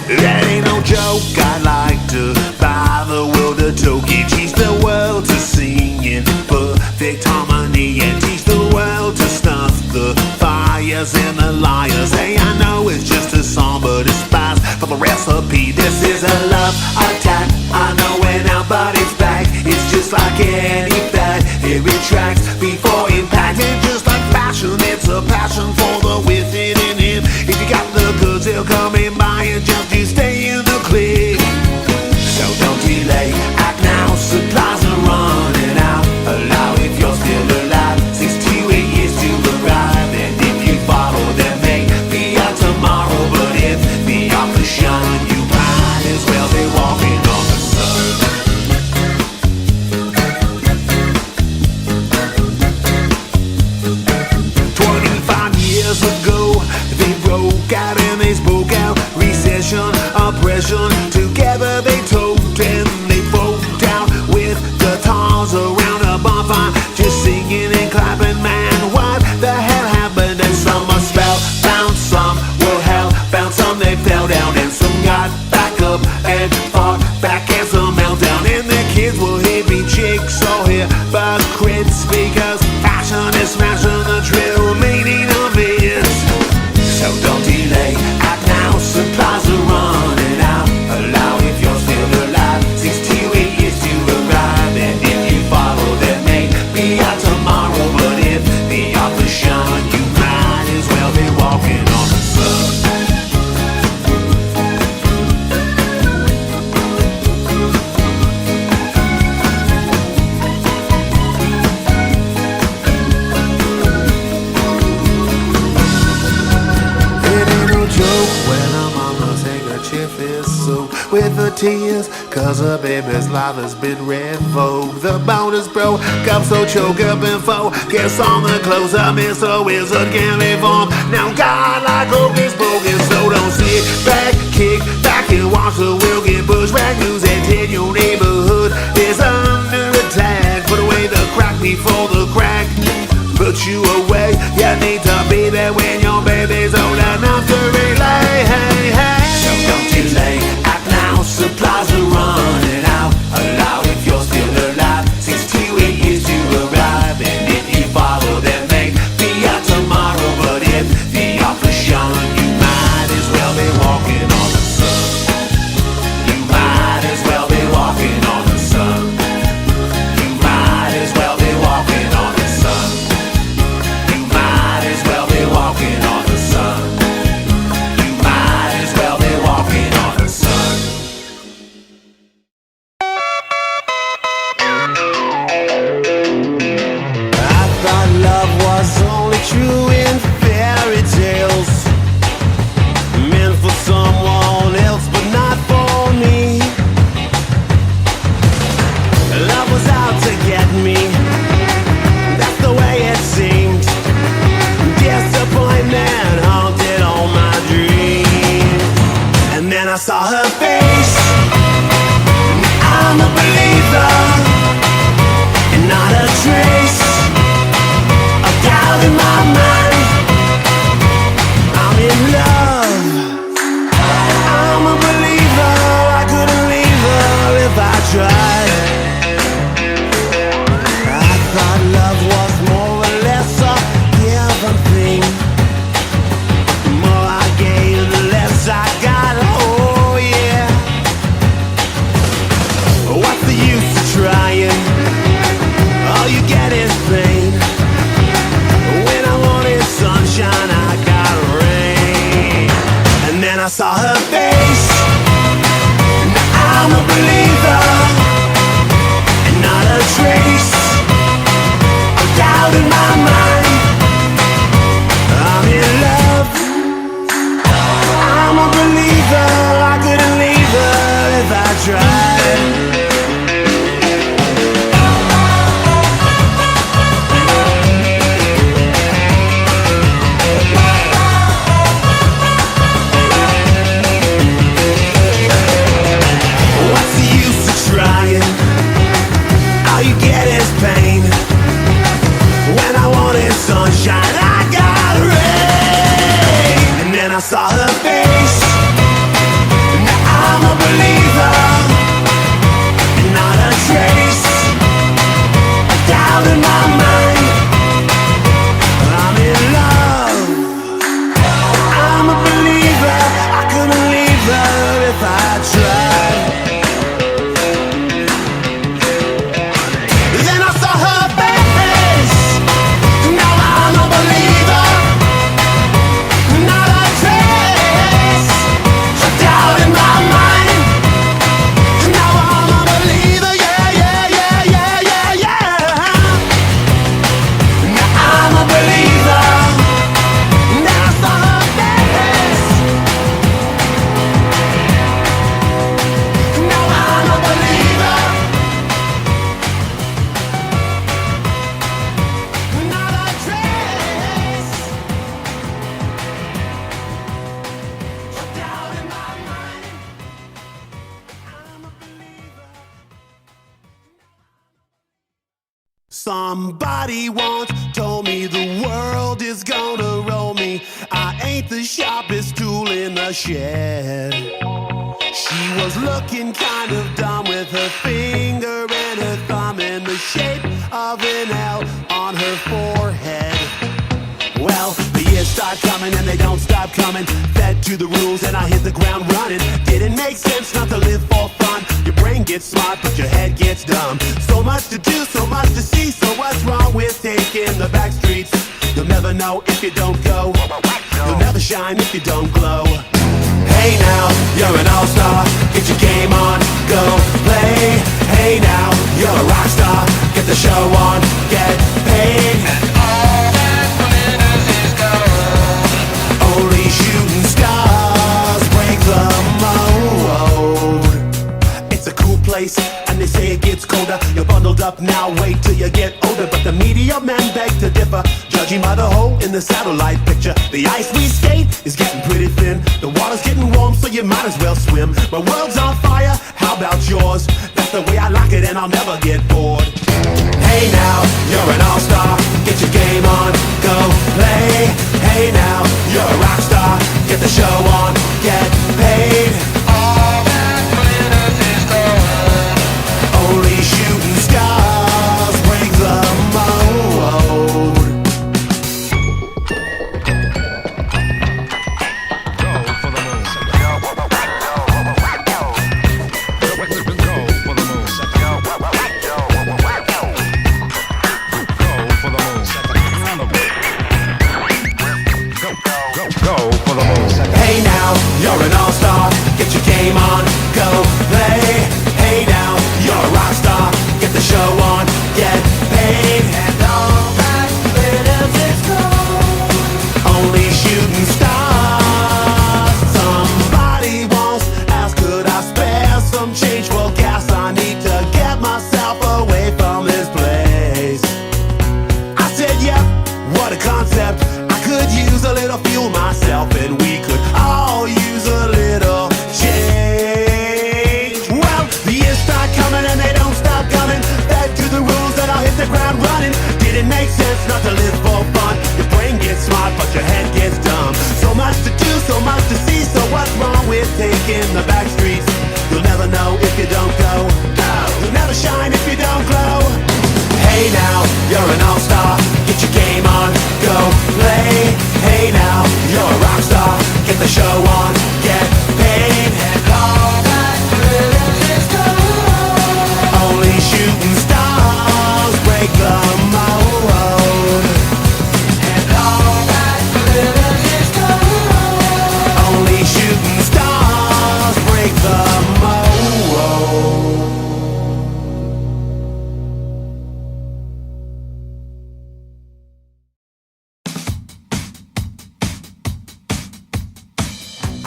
That ain't no joke. I'd like to buy the world a token, teach the world to sing in perfect harmony, and teach the world to snuff the fires and the liars. Hey, I know it's just a song, but it's spice for the recipe. This is a love attack. I know when our body's back, it's just like any fat. It retracts before impact, and just like fashion, it's a passion for the wicked in him. If you got the goods, they'll come and buy it. Just you stay in the clique. So don't delay, act now. Supplies are running out. Allow if you're still alive. 6 to 8 years to arrive, and if you follow them, may be out tomorrow. But if the offers shine, you might as well be walking on the sun. 25 years ago, they broke out and they spoke out. Recession, oppression, together they told and they folk out with guitars around a bonfire, just singing and clapping. Man, what the hell happened? And some are spellbound, some were hellbound, some they fell down, and some got back up and fought back as a meltdown. And the kids were hippie chicks, so hypocrites, because fashion is smashing the true meaning of it. So don't delay, act now. Supplies are running out. Allow if you're still alive. 6 to 8 years to arrive, and if you follow them, may be out tomorrow. But if the offers shine, you might as well be walking on the sun. It ain't no joke when a mama's handkerchief is soaked with the tears, cause her baby's life has been revoked. The bone is broke up, so choke up and focus on the clothes a Mr. Wizard can't live on. Now God like hocus pocus, so don't sit back, kick back and watch the wheel get pushed back. News and tell your neighborhood is under attack. Put away the crack before the crack put you away. You need to be there when your baby's old enough to relay. Hey, hey. So don't delay, act now. Supplies are running out. Allow if you're still alive. 6 to 8 years to arrive, and if you follow them, may be out tomorrow. But if the offers shine, you might as well be walking on the sun. You might as well be walking on the sun. You might as well be walking on the sun. You might as well be walking on the sun. You might as well be walking on the sun. I thought love was only true in fairy tales, meant for someone else but not for me. Love was out to get me, that's the way it seemed. Disappointment haunted all my dreams. And then I saw her face. I'm a believer, and not a trace of doubt in my mind. I'm in love. I'm a believer. I couldn't leave her if I tried. I thought love was more or less a given thing. The more I gave, the less I got. Oh yeah. What's the use of trying? All you get is pain. When I wanted sunshine, I got rain. And then I saw her face. Now I'm a believer, and not a trace of doubt in my mind. I'm in love. I'm a believer. I couldn't leave her if I tried. What's the use of trying? All you get is pain. When I wanted sunshine, I got rain. And then I saw her face. Somebody once told me the world is gonna roll me. I ain't the sharpest tool in the shed. She was looking kind of dumb with her finger and her thumb in the shape of an L on her forehead. Well, the years start coming and they don't stop coming. Fed to the rules and I hit the ground running. Didn't make sense not to live for fun. Your brain gets smart but your head gets dumb. So much to do, so much to see. So what's wrong with taking the back streets? You'll never know if you don't go. You'll never shine if you don't glow. Hey now, you're an all-star. Get your game on, go play. Hey now, you're a rock star. Get the show on, get paid. Only shooting stars break the mold. It's a cool place, and they say it gets colder. You're bundled up now, wait till you get older. But the media men beg to differ, judging by the hole in the satellite picture. The ice we skate is getting pretty thin. The water's getting warm, so you might as well swim. My world's on fire, how about yours? That's the way I like it, and I'll never get bored. Hey now, you're an all-star. Get your game on, go play. Hey now, you're a rock star. Get the show on, get paid. All that glitters is gold. Only shooting stars break the mold. Go for the moon. Go for the moon. Hey now, you're an all-star. Get your game on, go play. Hey now, you're a rock star. Get the show on, get paid. And all that glitters is gold. Only shooting stars. Somebody once asked, could I spare some change for gas? I need to get myself away from this place. I said, yep, what a concept. I could use a little fuel myself, and we could all use a little change. Well, the years start coming and they don't stop coming. Back to the rules and I'll hit the ground running. Didn't make sense not to live for fun. Your brain gets smart but your head gets dumb. So much to do, so much to see. So what's wrong with taking the back streets? You'll never know if you don't go. You'll never shine if you don't glow. Hey now, you're an all-star. Get your game on, go play. Hey now, you're a rock star. Get the show on, get paid. And all that glitters is gold. Only shooting stars break the mold. And all that glitters is gold. Only shooting stars break the mold.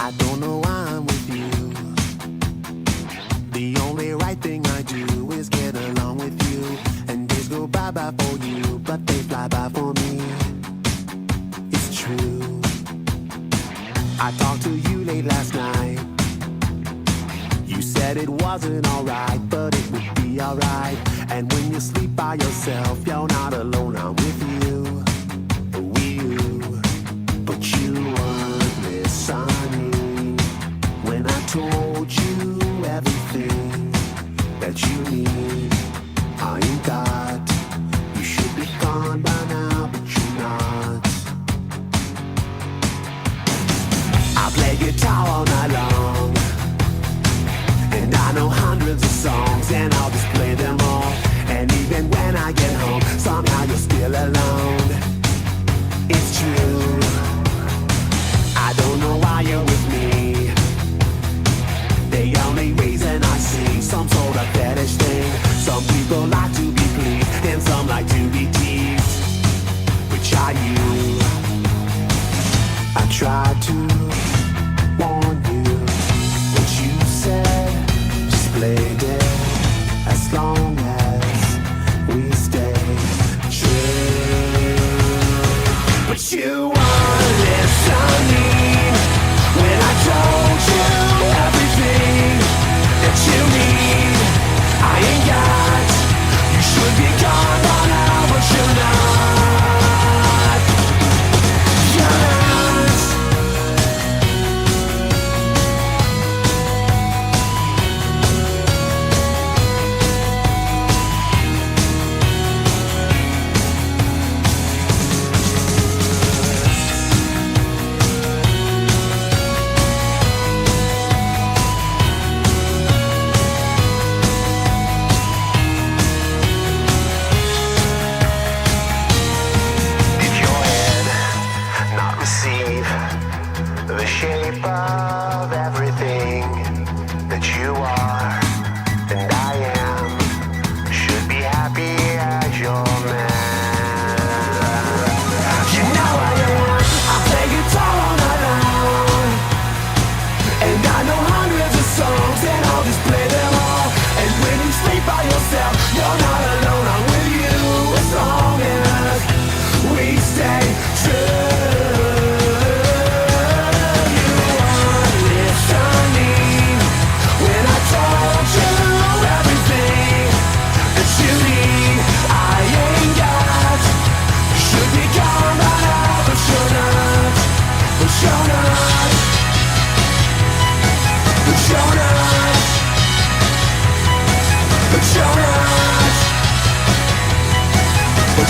I don't know why I'm with you. The only right thing I do is get along with you. And days go by for you, but they fly by for me. It's true. I talked to you late last night. You said it wasn't alright, but it would be alright. And when you sleep by yourself, you're not alone, I'm with you. But you weren't listening when I told you everything that you need. I ain't got. You should be gone by now, but you're not. I play guitar all night long, and I know hundreds of songs, and I'll just play them all. And even when I get home, somehow you're still alone.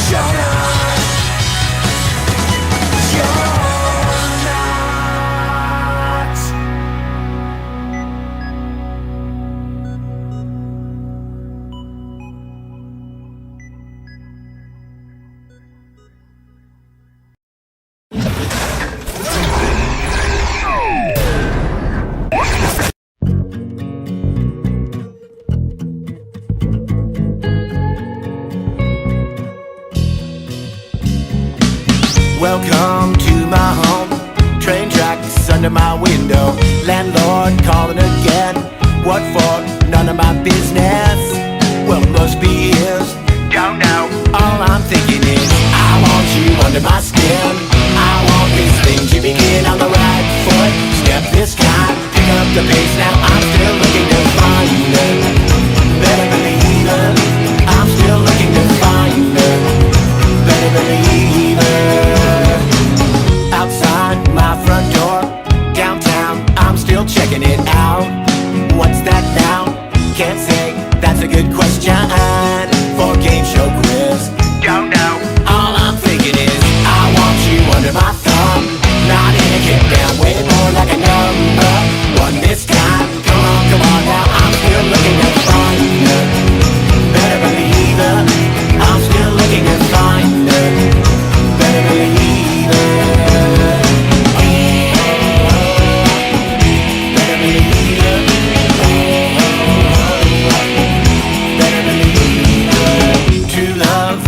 You're not. You're not. Welcome to my home. Train tracks under my window. Landlord calling again. What for? None of my business. Well, it must be his. Don't know. All I'm thinking is I want you under my skin. I want these things to begin on the right foot. Step this time, pick up the pace. Now I'm still looking to find it. Better believe it. I'm still looking to find it. Better believe it. Outside my front door, downtown, I'm still checking it out. What's that now? Can't say, that's a good question. For game show quiz, don't know. All I'm thinking is I want you under my thumb. Not in a kick down, way more like a number. One this time, come on now. I'm still looking to find it. Better believe it. I'm still looking to find it. Better believe it.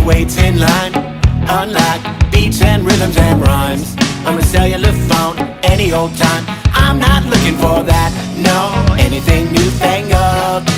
Waits in line, unlike beats and rhythms and rhymes. On a cellular phone, any old time. I'm not looking for that, no, anything newfangled.